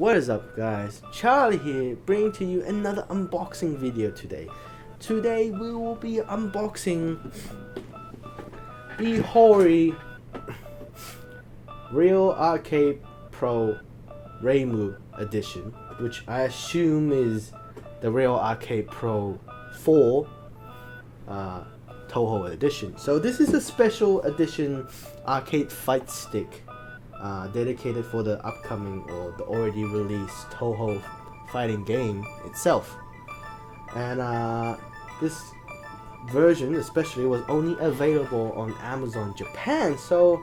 What is up, guys? Charlie here, bringing to you another unboxing video today. Today we will be unboxing the Hori Real Arcade Pro Reimu edition, which I assume is the Real Arcade Pro 4 Toho edition. So this is a special edition arcade fight stick dedicated for the upcoming or the already released Toho fighting game itself. And this version especially was only available on Amazon Japan, so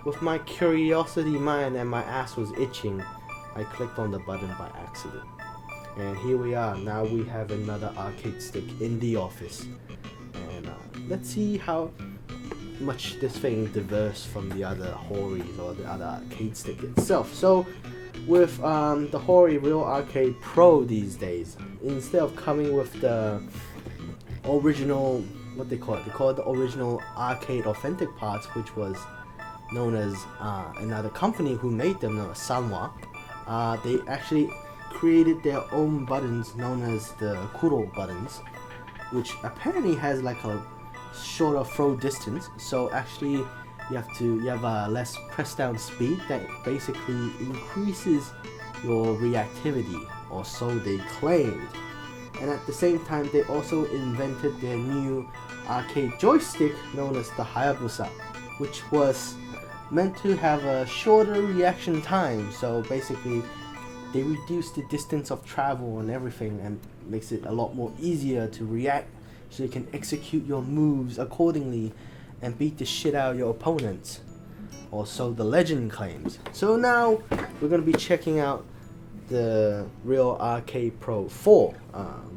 with my curiosity mind and my ass was itching, I clicked on the button by accident. And here we are, now we have another arcade stick in the office. And let's see how much this thing differs from the other Horis or the other arcade stick itself. So with the Hori Real Arcade Pro these days, instead of coming with the original, what they call it the original arcade authentic parts, which was known as another company who made them, known as Sanwa, they actually created their own buttons known as the Kuro buttons, which apparently has like a shorter throw distance, so actually you have a less press down speed that basically increases your reactivity, or so they claimed. And at the same time, they also invented their new arcade joystick known as the Hayabusa, which was meant to have a shorter reaction time. So basically they reduced the distance of travel and everything, and makes it a lot more easier to react, so you can execute your moves accordingly and beat the shit out of your opponents, or so the legend claims. So now we're going to be checking out the Real Arcade Pro 4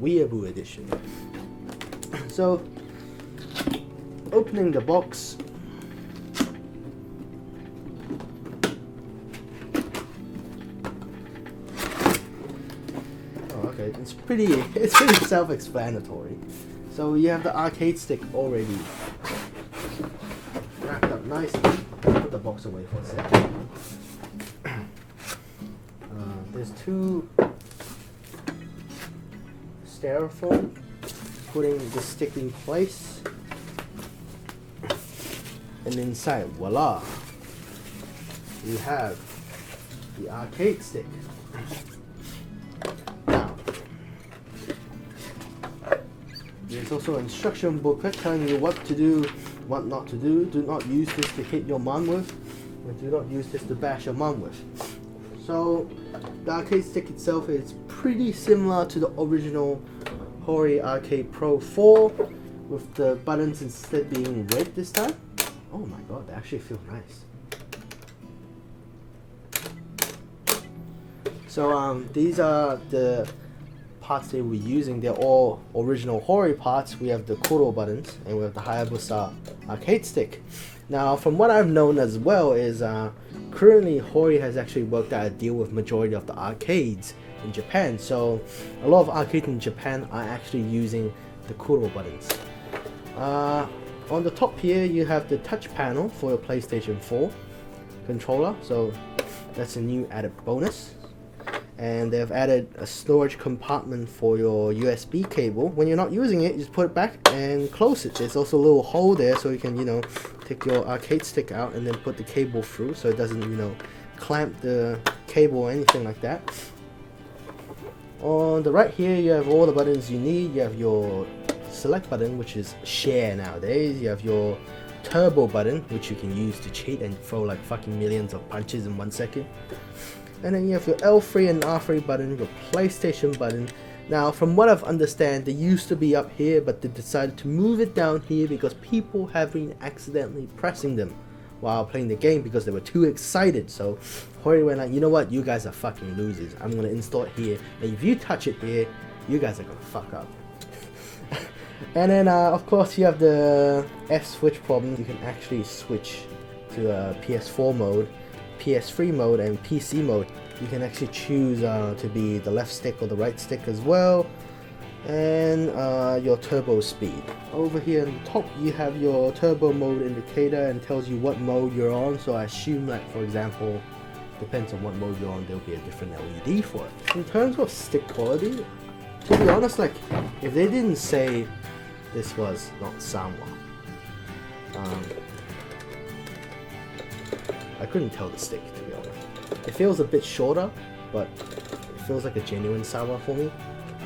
Weeaboo edition. So opening the box, okay, it's pretty self-explanatory. So you have the arcade stick already wrapped up nicely. Put the box away for a second. There's two styrofoam putting the stick in place, and inside, voila, you have the arcade stick. There's also an instruction booklet telling you what to do, what not to do. Do not use this to hit your mom with, and do not use this to bash your mom with. So the arcade stick itself is pretty similar to the original Hori Arcade Pro 4, with the buttons instead being red this time. Oh my god, they actually feel nice. So these are the parts they were using. They're all original Hori parts. We have the Kuro buttons and we have the Hayabusa arcade stick. Now from what I've known as well is currently Hori has actually worked out a deal with majority of the arcades in Japan, so a lot of arcades in Japan are actually using the Kuro buttons. On the top here you have the touch panel for your PlayStation 4 controller, so that's a new added bonus. And they've added a storage compartment for your USB cable. When you're not using it, you just put it back and close it. There's also a little hole there, so you can, take your arcade stick out and then put the cable through, so it doesn't, clamp the cable or anything like that. On the right here, you have all the buttons you need. You have your select button, which is share nowadays. You have your turbo button, which you can use to cheat and throw like fucking millions of punches in 1 second. And then you have your L3 and R3 button, your PlayStation button. Now from what I've understand, they used to be up here, but they decided to move it down here because people have been accidentally pressing them while playing the game because they were too excited. So Hori went like, you know what, you guys are fucking losers, I'm gonna install it here, and if you touch it here, you guys are gonna fuck up. And then of course you have the F switch problem. You can actually switch to PS4 mode, PS3 mode, and PC mode. You can actually choose to be the left stick or the right stick as well, and your turbo speed. Over here on the top you have your turbo mode indicator and tells you what mode you're on. So I assume that, for example, depends on what mode you're on, there'll be a different LED for it. In terms of stick quality, to be honest, like, if they didn't say this was not Sanwa, I couldn't tell the stick, to be honest. It feels a bit shorter, but it feels like a genuine Sanwa for me.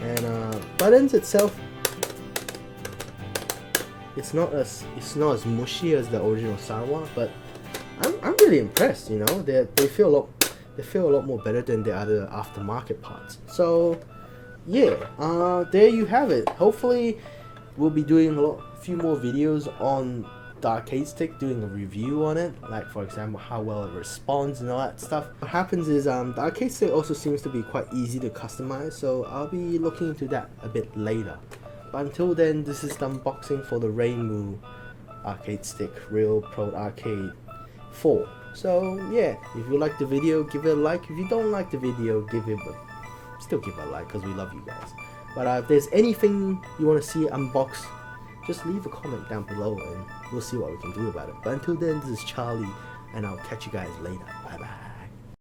And buttons itself, it's not as mushy as the original Sanwa, but I'm really impressed. You know, they feel a lot more better than the other aftermarket parts. So yeah, there you have it. Hopefully we'll be doing a few more videos on the arcade stick, doing a review on it, like for example how well it responds and all that stuff. What happens is the arcade stick also seems to be quite easy to customize, so I'll be looking into that a bit later. But until then, this is the unboxing for the Reimu arcade stick, Real Pro Arcade 4. So yeah, if you like the video, give it a like. If you don't like the video, still give it a like, because we love you guys. But if there's anything you want to see unboxed, just leave a comment down below and we'll see what we can do about it. But until then, this is Charlie, and I'll catch you guys later. Bye bye.